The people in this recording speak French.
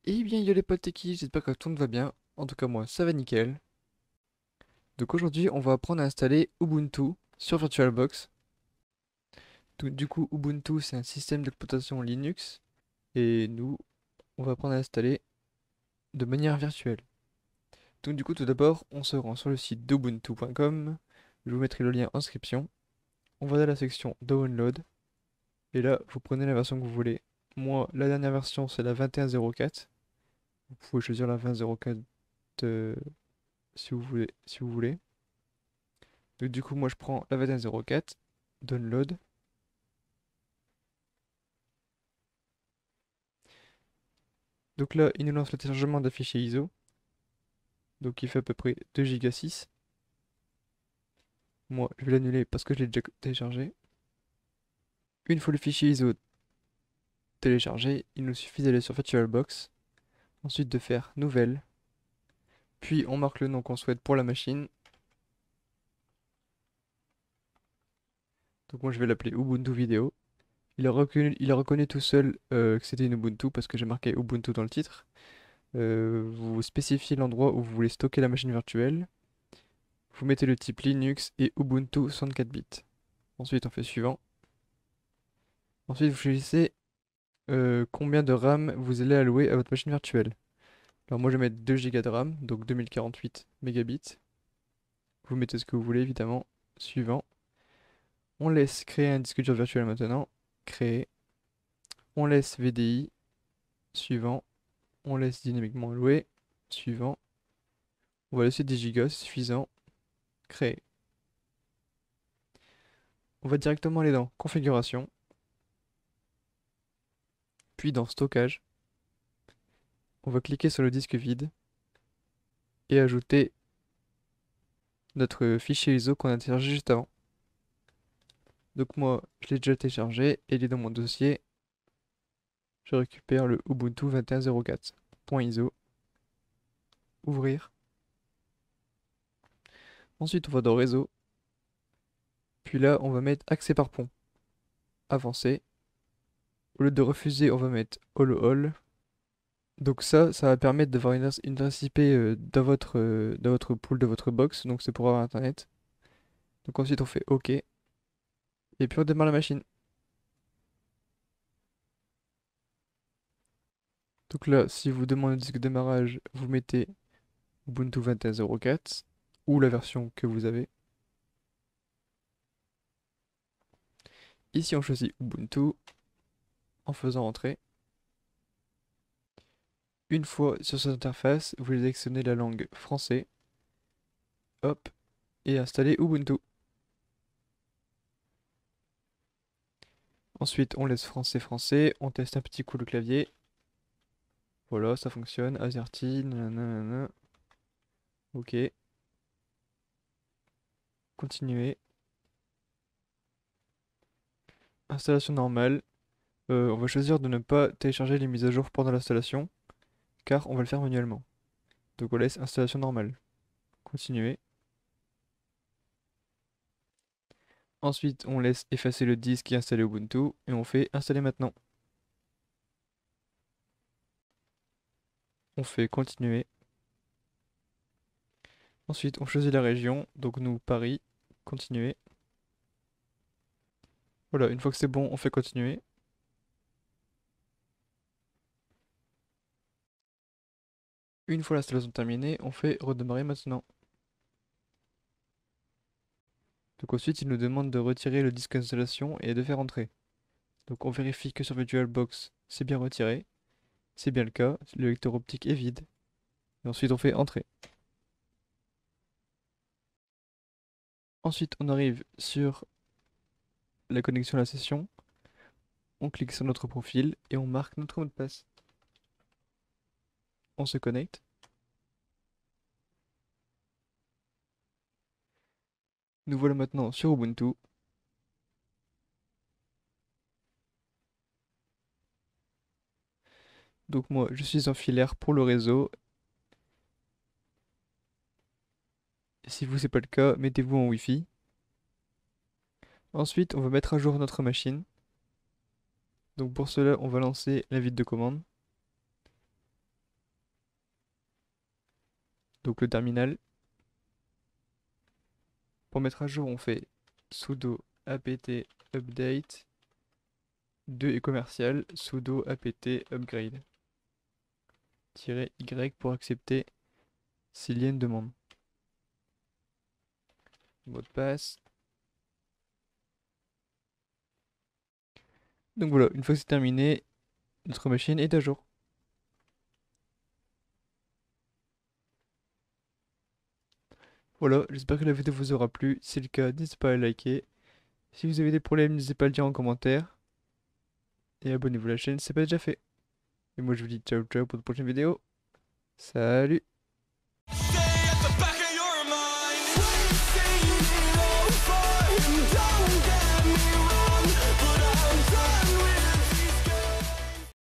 Eh bien, yo les potes techie, j'espère que tout va bien. En tout cas, moi, ça va nickel. Donc aujourd'hui, on va apprendre à installer Ubuntu sur VirtualBox. Donc, du coup, Ubuntu, c'est un système d'exploitation Linux. Et nous, on va apprendre à l'installer de manière virtuelle. Donc du coup, tout d'abord, on se rend sur le site d'ubuntu.com. Je vous mettrai le lien en description. On va dans la section Download. Et là, vous prenez la version que vous voulez. Moi, la dernière version, c'est la 21.04. Vous pouvez choisir la 20.04 si vous voulez. Donc du coup, moi je prends la 21.04, download. Donc là, il nous lance le téléchargement d'un fichier ISO, donc il fait à peu près 2 Go 6. Moi, je vais l'annuler parce que je l'ai déjà téléchargé. Une fois le fichier ISO téléchargé, il nous suffit d'aller sur VirtualBox, ensuite de faire Nouvelle, puis on marque le nom qu'on souhaite pour la machine. Donc moi je vais l'appeler Ubuntu Video. Il a reconnu tout seul que c'était une Ubuntu parce que j'ai marqué Ubuntu dans le titre. Vous spécifiez l'endroit où vous voulez stocker la machine virtuelle. Vous mettez le type Linux et Ubuntu 64 bits. Ensuite, on fait suivant. Ensuite, vous choisissez combien de RAM vous allez allouer à votre machine virtuelle. Alors moi, je vais mettre 2 Go de RAM, donc 2048 mégabits. Vous mettez ce que vous voulez, évidemment. Suivant. On laisse créer un disque dur virtuel maintenant. Créer. On laisse VDI. Suivant. On laisse dynamiquement allouer. Suivant. On va laisser 10 Go, c'est suffisant. Créer. On va directement aller dans Configuration. Puis dans Stockage. On va cliquer sur le disque vide et ajouter notre fichier ISO qu'on a téléchargé juste avant. Donc moi, je l'ai déjà téléchargé et il est dans mon dossier. Je récupère le Ubuntu 21.04.iso. Ouvrir. Ensuite, on va dans Réseau. Puis là, on va mettre Accès par pont. Avancer. Au lieu de refuser, on va mettre All All. Donc ça va permettre d'avoir une adresse IP dans votre pool, de votre box. Donc c'est pour avoir Internet. Donc ensuite, on fait OK. Et puis on démarre la machine. Donc là, si vous demandez le disque de démarrage, vous mettez Ubuntu 21.04 ou la version que vous avez. Ici, on choisit Ubuntu en faisant entrer. Une fois sur cette interface, vous sélectionnez la langue français, hop, et installez Ubuntu. Ensuite, on laisse français français, on teste un petit coup le clavier. Voilà, ça fonctionne. AZERTY, nanana, ok. Continuer. Installation normale. On va choisir de ne pas télécharger les mises à jour pendant l'installation, car on va le faire manuellement. Donc on laisse installation normale. Continuer. Ensuite, on laisse effacer le disque et installer Ubuntu, et on fait installer maintenant. On fait continuer. Ensuite, on choisit la région, donc nous, Paris, continuer. Voilà, une fois que c'est bon, on fait continuer. Une fois l'installation terminée, on fait redémarrer maintenant. Donc ensuite, il nous demande de retirer le disque d'installation et de faire entrer. Donc on vérifie que sur VirtualBox, c'est bien retiré. C'est bien le cas, le lecteur optique est vide. Et ensuite, on fait entrer. Ensuite, on arrive sur la connexion à la session. On clique sur notre profil et on marque notre mot de passe. On se connecte. Nous voilà maintenant sur Ubuntu. Donc moi, je suis en filaire pour le réseau. Si vous, c'est pas le cas, mettez-vous en Wi-Fi. Ensuite, on va mettre à jour notre machine. Donc pour cela, on va lancer la suite de commande. donc le terminal. Pour mettre à jour, on fait sudo apt update 2 et commercial sudo apt upgrade -y pour accepter s'il y a une demande. Mot de passe. Donc voilà, une fois que c'est terminé, notre machine est à jour. Voilà, j'espère que la vidéo vous aura plu. Si c'est le cas, n'hésitez pas à liker. Si vous avez des problèmes, n'hésitez pas à le dire en commentaire. Et abonnez-vous à la chaîne si ce n'est pas déjà fait. Et moi je vous dis ciao ciao pour de prochaines vidéos. Salut! Stay at the back of your mind when you're saying it over and done.